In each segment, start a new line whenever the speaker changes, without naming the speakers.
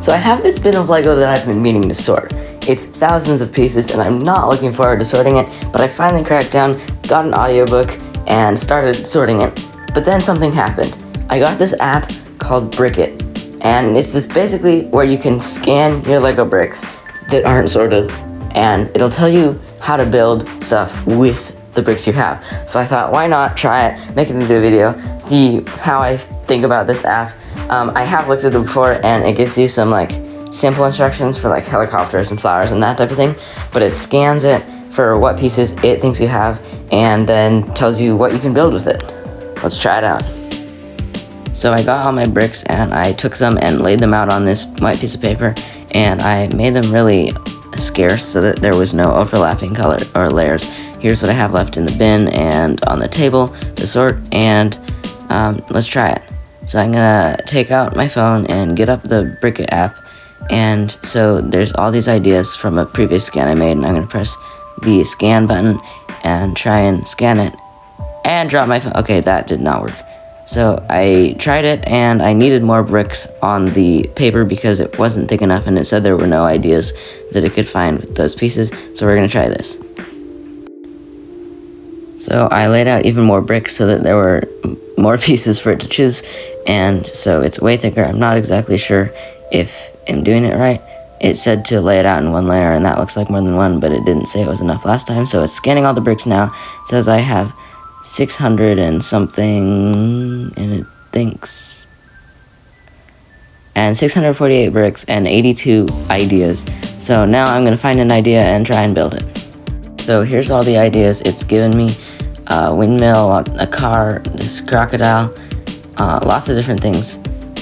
So I have this bin of Lego that I've been meaning to sort. It's thousands of pieces and I'm not looking forward to sorting it, but I finally cracked down, got an audiobook, and started sorting it. But then something happened. I got this app called Brickit, and it's this basically where you can scan your Lego bricks that aren't sorted, and it'll tell you how to build stuff with the bricks you have. So I thought, why not try it, make it into a video, see how I think about this app. I have looked at it before, and it gives you some like simple instructions for like helicopters and flowers and that type of thing, but it scans it for what pieces it thinks you have and then tells you what you can build with it. Let's try it out. So I got all my bricks and I took some and laid them out on this white piece of paper, and I made them really scarce so that there was no overlapping color or layers. Here's what I have left in the bin and on the table to sort, and let's try it. So I'm gonna take out my phone and get up the Brickit app, and so there's all these ideas from a previous scan I made, and I'm gonna press the scan button and try and scan it and drop my phone. Okay, that did not work. So I tried it and I needed more bricks on the paper because it wasn't thick enough, and it said there were no ideas that it could find with those pieces, so we're gonna try this. So I laid out even more bricks so that there were more pieces for it to choose, and so it's way thicker. I'm not exactly sure if I'm doing it right. It said to lay it out in one layer, and that looks like more than one, but it didn't say it was enough last time, so it's scanning all the bricks now. It says I have 600 and something, and it thinks, and 648 bricks and 82 ideas. So now I'm gonna find an idea and try and build it. So here's all the ideas it's given me: a windmill, a car, this crocodile, lots of different things.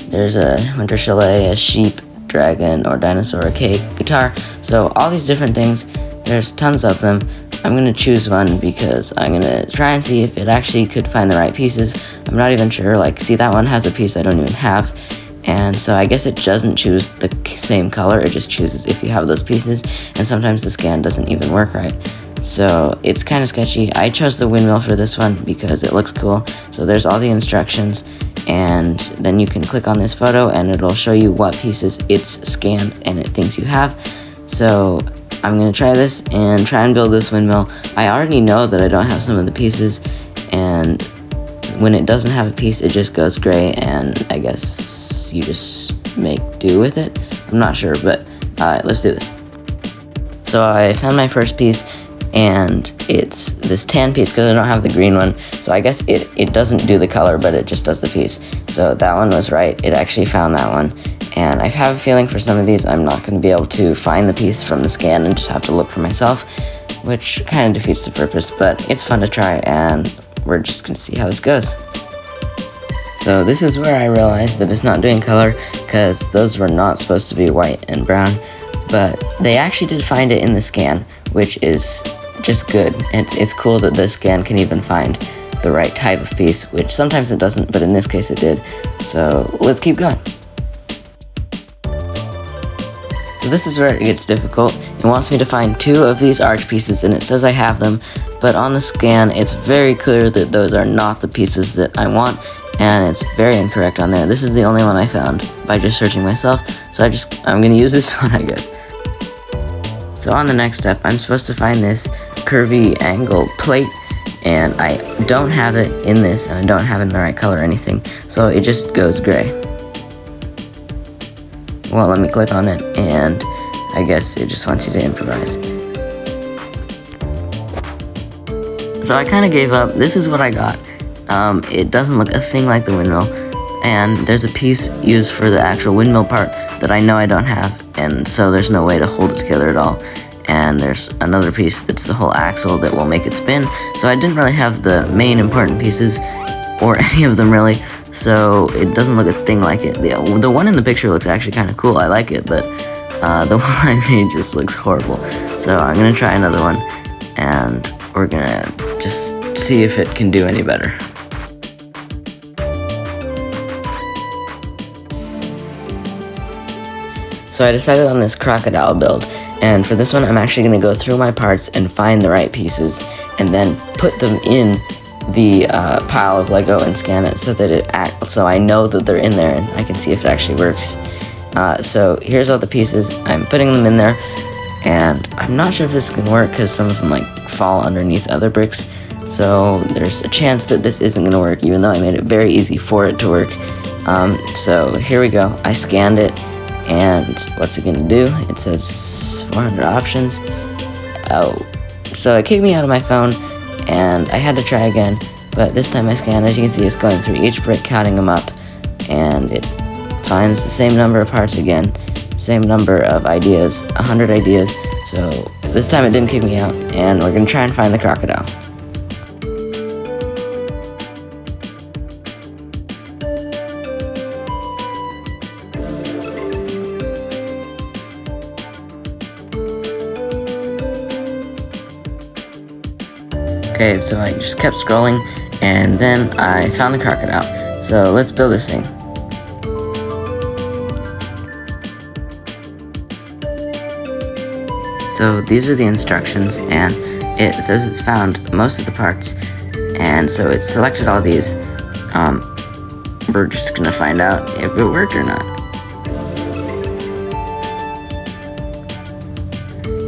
There's a winter chalet, a sheep, dragon or dinosaur, a cake, guitar. So all these different things, there's tons of them. I'm gonna choose one because I'm gonna try and see if it actually could find the right pieces. I'm not even sure, like, see, that one has a piece I don't even have, and so I guess it doesn't choose the same color, it just chooses if you have those pieces, and sometimes the scan doesn't even work right. So it's kind of sketchy. I chose the windmill for this one because it looks cool. So there's all the instructions, and then you can click on this photo and it'll show you what pieces it's scanned and it thinks you have. So I'm gonna try this and try and build this windmill. I already know that I don't have some of the pieces, and when it doesn't have a piece, it just goes gray, and I guess you just make do with it. I'm not sure, but let's do this. So I found my first piece, and it's this tan piece because I don't have the green one. So I guess it doesn't do the color, but it just does the piece. So that one was right. It actually found that one. And I have a feeling for some of these I'm not going to be able to find the piece from the scan and just have to look for myself, which kind of defeats the purpose, but it's fun to try, and we're just going to see how this goes. So this is where I realized that it's not doing color, because those were not supposed to be white and brown, but they actually did find it in the scan, which is just good. It's cool that the scan can even find the right type of piece, which sometimes it doesn't, but in this case it did. So let's keep going. So this is where it gets difficult. It wants me to find 2 of these arch pieces, and it says I have them, but on the scan it's very clear that those are not the pieces that I want, and it's very incorrect on there. This is the only one I found by just searching myself, so I'm gonna use this one, I guess. So on the next step, I'm supposed to find this curvy angle plate, and I don't have it in this, and I don't have it in the right color or anything, so it just goes gray. Well, let me click on it, and I guess it just wants you to improvise. So I kind of gave up. This is what I got. It doesn't look a thing like the windmill, and there's a piece used for the actual windmill part that I know I don't have, and so there's no way to hold it together at all. And there's another piece that's the whole axle that will make it spin, so I didn't really have the main important pieces, or any of them really, so it doesn't look a thing like it. The one in the picture looks actually kind of cool, I like it, but the one I made just looks horrible. So I'm gonna try another one, and we're gonna just see if it can do any better. So I decided on this crocodile build, and for this one I'm actually going to go through my parts and find the right pieces, and then put them in the pile of Lego and scan it so that so I know that they're in there and I can see if it actually works. So here's all the pieces. I'm putting them in there, and I'm not sure if this can work because some of them like fall underneath other bricks. So there's a chance that this isn't gonna work, even though I made it very easy for it to work. So here we go. I scanned it, and what's it gonna do? It says 400 options. Oh, so it kicked me out of my phone, and I had to try again. But this time I scanned, as you can see, it's going through each brick, counting them up, and it finds the same number of parts again, same number of ideas, 100 ideas. So this time it didn't kick me out, and we're gonna try and find the crocodile. Okay, so I just kept scrolling, and then I found the crocodile. So let's build this thing. So these are the instructions, and it says it's found most of the parts, and so it selected all these. We're just gonna find out if it worked or not.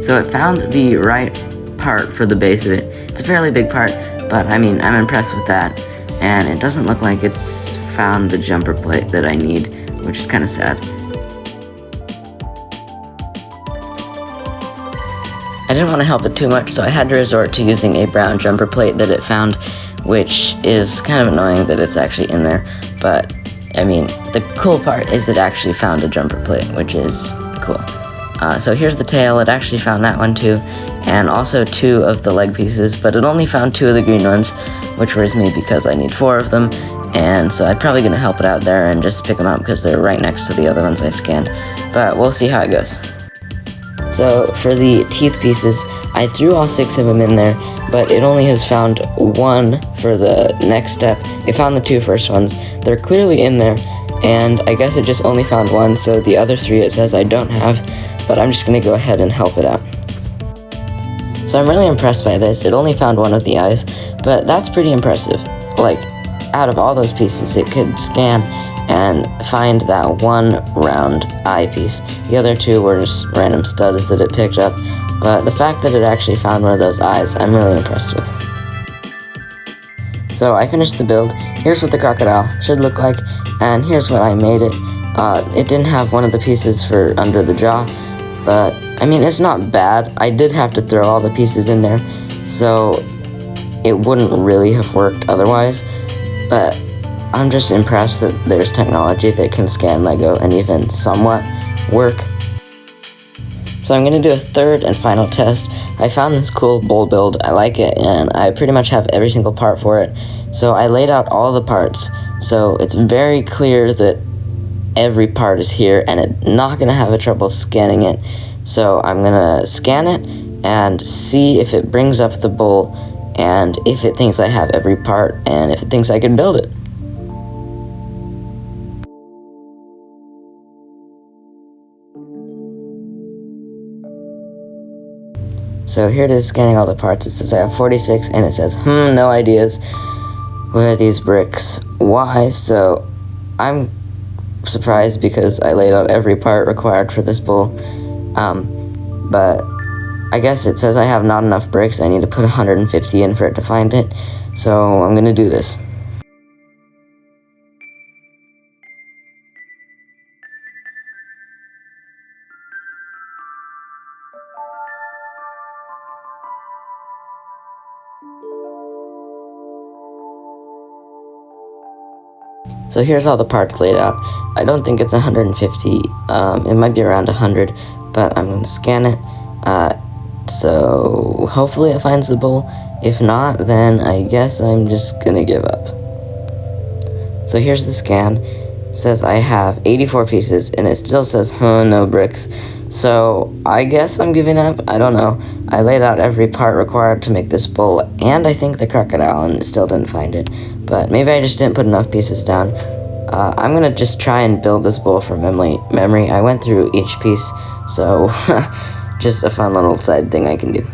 So it found the right part for the base of it. It's a fairly big part, but I mean, I'm impressed with that, and it doesn't look like it's found the jumper plate that I need, which is kind of sad. I didn't want to help it too much, so I had to resort to using a brown jumper plate that it found, which is kind of annoying that it's actually in there, but I mean, the cool part is it actually found a jumper plate, which is cool. So here's the tail. It actually found that one too, and also 2 of the leg pieces, but it only found 2 of the green ones, which worries me because I need 4 of them, and so I'm probably going to help it out there and just pick them up because they're right next to the other ones I scanned, but we'll see how it goes. So for the teeth pieces, I threw all 6 of them in there, but it only has found 1 for the next step. It found the 2 first ones. They're clearly in there, and I guess it just only found 1, so the other 3 it says I don't have, but I'm just going to go ahead and help it out. So I'm really impressed by this. It only found 1 of the eyes, but that's pretty impressive. Like, out of all those pieces, it could scan and find that 1 round eye piece. The other 2 were just random studs that it picked up, but the fact that it actually found one of those eyes, I'm really impressed with. So I finished the build. Here's what the crocodile should look like, and here's what I made it. It didn't have one of the pieces for under the jaw, but I mean, it's not bad. I did have to throw all the pieces in there, so it wouldn't really have worked otherwise, but I'm just impressed that there's technology that can scan Lego and even somewhat work. So I'm going to do a third and final test. I found this cool bowl build. I like it, and I pretty much have every single part for it. So I laid out all the parts, so it's very clear that every part is here, and it's not going to have a trouble scanning it. So I'm going to scan it and see if it brings up the bowl, and if it thinks I have every part, and if it thinks I can build it. So here it is scanning all the parts. It says I have 46, and it says, no ideas. Where are these bricks? Why? So I'm surprised because I laid out every part required for this bowl. But I guess it says I have not enough bricks. I need to put 150 in for it to find it. So I'm gonna do this. So here's all the parts laid out. I don't think it's 150, it might be around 100, but I'm going to scan it, so hopefully it finds the bowl. If not, then I guess I'm just going to give up. So here's the scan. It says I have 84 pieces, and it still says, no bricks. So I guess I'm giving up. I don't know. I laid out every part required to make this bowl, and I think the crocodile, and it still didn't find it. But maybe I just didn't put enough pieces down. I'm gonna just try and build this bowl from memory. I went through each piece, so just a fun little side thing I can do.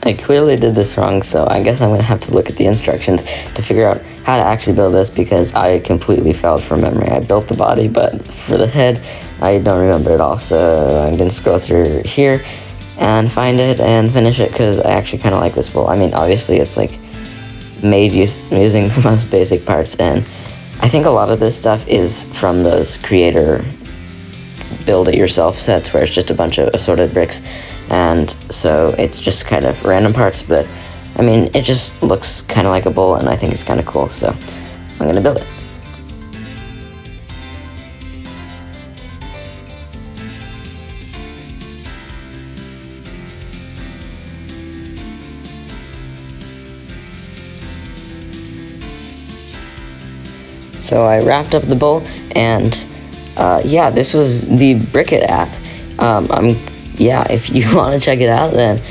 I clearly did this wrong, so I guess I'm going to have to look at the instructions to figure out how to actually build this, because I completely failed from memory. I built the body, but for the head, I don't remember it all, so I'm going to scroll through here and find it and finish it, because I actually kind of like this bowl. I mean, obviously it's like made using the most basic parts, and I think a lot of this stuff is from those creator build-it-yourself sets where it's just a bunch of assorted bricks, and so it's just kind of random parts, but I mean, it just looks kind of like a bowl, and I think it's kind of cool, so I'm gonna build it. So I wrapped up the bowl, and yeah, this was the Brickit app. Yeah, if you want to check it out, then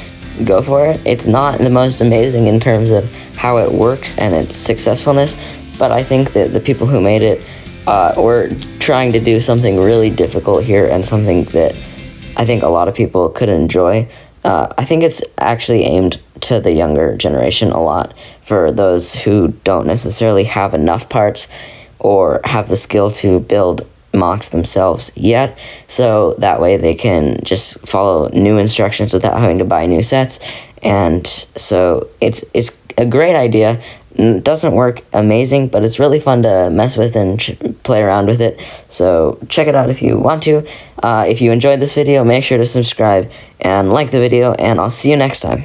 go for it. It's not the most amazing in terms of how it works and its successfulness, but I think that the people who made it were trying to do something really difficult here, and something that I think a lot of people could enjoy. I think it's actually aimed to the younger generation a lot, for those who don't necessarily have enough parts or have the skill to build mocks themselves yet, so that way they can just follow new instructions without having to buy new sets. And so it's a great idea. It doesn't work amazing, but it's really fun to mess with and play around with it, so check it out if you want to. If you enjoyed this video, make sure to subscribe and like the video, and I'll see you next time.